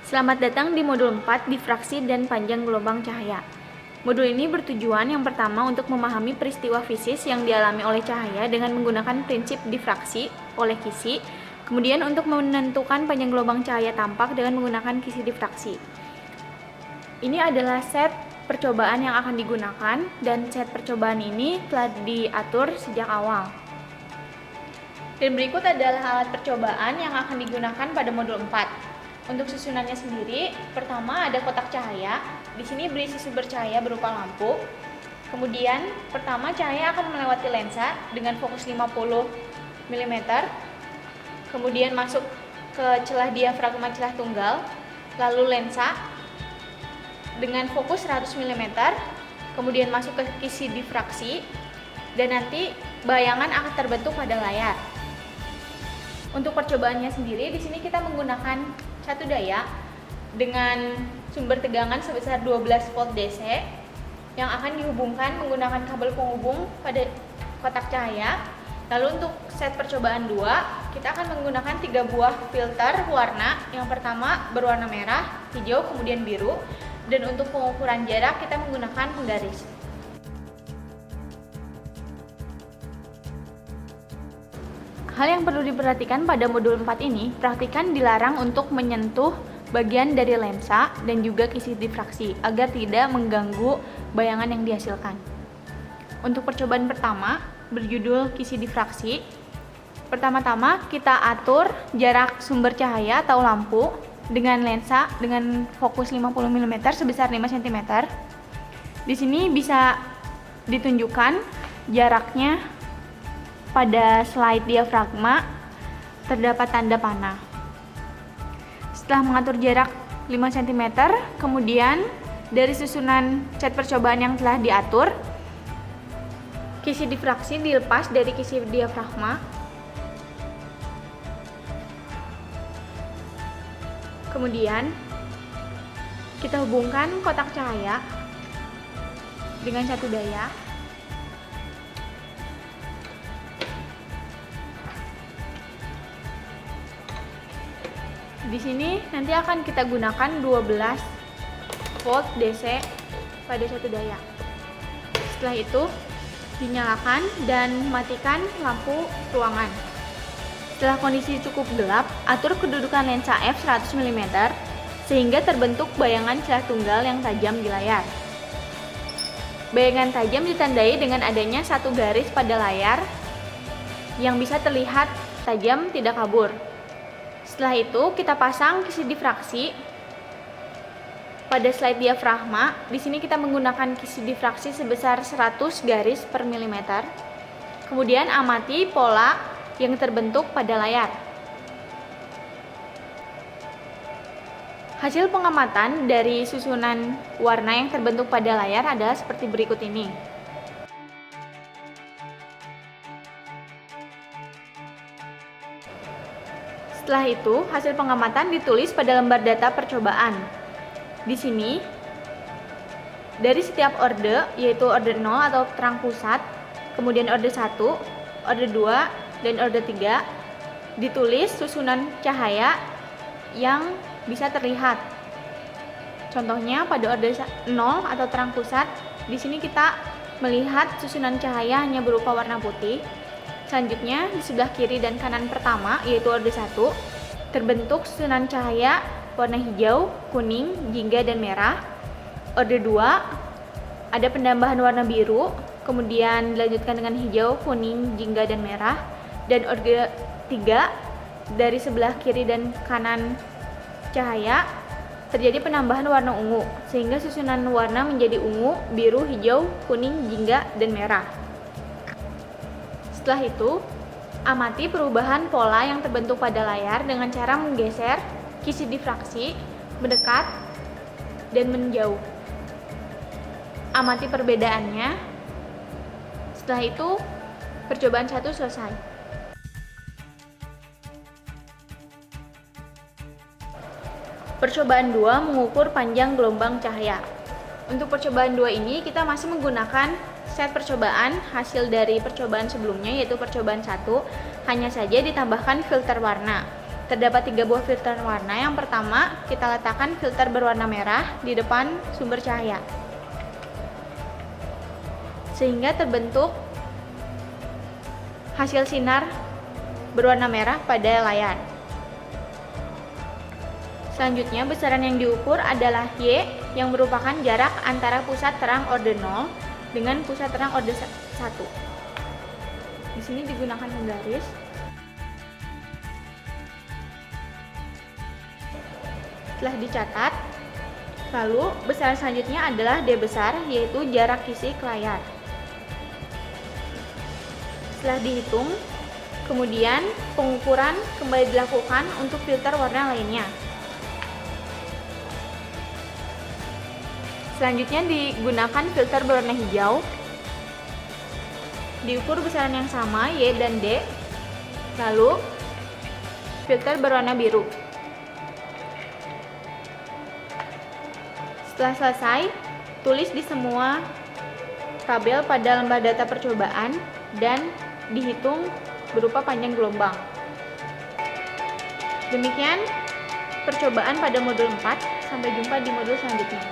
Selamat datang di modul 4 difraksi dan panjang gelombang cahaya. Modul ini bertujuan yang pertama untuk memahami peristiwa fisis yang dialami oleh cahaya dengan menggunakan prinsip difraksi oleh kisi, kemudian untuk menentukan panjang gelombang cahaya tampak dengan menggunakan kisi difraksi. Ini adalah set percobaan yang akan digunakan dan set percobaan ini telah diatur sejak awal. Dan berikut adalah alat percobaan yang akan digunakan pada modul 4. Untuk susunannya sendiri, pertama ada kotak cahaya. Di sini berisi sumber cahaya berupa lampu. Kemudian, pertama cahaya akan melewati lensa dengan fokus 50 mm. Kemudian masuk ke celah diafragma celah tunggal, lalu lensa dengan fokus 100 mm. Kemudian masuk ke kisi difraksi dan nanti bayangan akan terbentuk pada layar. Untuk percobaannya sendiri, di sini kita menggunakan satu daya dengan sumber tegangan sebesar 12 volt DC yang akan dihubungkan menggunakan kabel penghubung pada kotak cahaya. Lalu untuk set percobaan 2, kita akan menggunakan 3 buah filter warna. Yang pertama berwarna merah, hijau, kemudian biru. Dan untuk pengukuran jarak kita menggunakan penggaris. Hal yang perlu diperhatikan pada modul 4 ini, praktikan dilarang untuk menyentuh bagian dari lensa dan juga kisi difraksi agar tidak mengganggu bayangan yang dihasilkan. Untuk percobaan pertama, berjudul kisi difraksi. Pertama-tama kita atur jarak sumber cahaya atau lampu dengan lensa dengan fokus 50 mm sebesar 5 cm. Di sini bisa ditunjukkan jaraknya. Pada slide diafragma terdapat tanda panah. Setelah mengatur jarak 5 cm, kemudian dari susunan set percobaan yang telah diatur, kisi difraksi dilepas dari kisi diafragma. Kemudian kita hubungkan kotak cahaya dengan satu daya. Di sini nanti akan kita gunakan 12 volt DC pada satu daya. Setelah itu dinyalakan dan matikan lampu ruangan. Setelah kondisi cukup gelap, atur kedudukan lensa f 100 mm sehingga terbentuk bayangan celah tunggal yang tajam di layar. Bayangan tajam ditandai dengan adanya satu garis pada layar yang bisa terlihat tajam tidak kabur. Setelah itu kita pasang kisi difraksi pada slide diafragma. Di sini kita menggunakan kisi difraksi sebesar 100 garis per milimeter. Kemudian amati pola yang terbentuk pada layar. Hasil pengamatan dari susunan warna yang terbentuk pada layar adalah seperti berikut ini. Setelah itu, hasil pengamatan ditulis pada lembar data percobaan. Di sini, dari setiap orde, yaitu orde 0 atau terang pusat, kemudian orde 1, orde 2, dan orde 3, ditulis susunan cahaya yang bisa terlihat. Contohnya pada orde 0 atau terang pusat, di sini kita melihat susunan cahaya hanya berupa warna putih. Selanjutnya, di sebelah kiri dan kanan pertama, yaitu orde 1, terbentuk susunan cahaya warna hijau, kuning, jingga, dan merah. Orde 2, ada penambahan warna biru, kemudian dilanjutkan dengan hijau, kuning, jingga, dan merah. Dan orde 3, dari sebelah kiri dan kanan cahaya, terjadi penambahan warna ungu, sehingga susunan warna menjadi ungu, biru, hijau, kuning, jingga, dan merah. Setelah itu, amati perubahan pola yang terbentuk pada layar dengan cara menggeser kisi difraksi, mendekat, dan menjauh. Amati perbedaannya. Setelah itu, percobaan 1 selesai. Percobaan 2 mengukur panjang gelombang cahaya. Untuk percobaan 2 ini kita masih menggunakan set percobaan hasil dari percobaan sebelumnya, yaitu percobaan 1, hanya saja ditambahkan filter warna. Terdapat 3 buah filter warna. Yang pertama, kita letakkan filter berwarna merah di depan sumber cahaya, sehingga terbentuk hasil sinar berwarna merah pada layar. Selanjutnya, besaran yang diukur adalah Y, yang merupakan jarak antara pusat terang orde 0 dengan pusat terang orde 1. Di sini digunakan penggaris. Setelah dicatat, lalu besaran selanjutnya adalah D besar, yaitu jarak kisi ke layar. Setelah dihitung, kemudian pengukuran kembali dilakukan untuk filter warna lainnya. Selanjutnya digunakan filter berwarna hijau. Diukur besaran yang sama, Y dan D. Lalu filter berwarna biru. Setelah selesai, tulis di semua tabel pada lembar data percobaan dan dihitung berupa panjang gelombang. Demikian percobaan pada modul 4. Sampai jumpa di modul selanjutnya.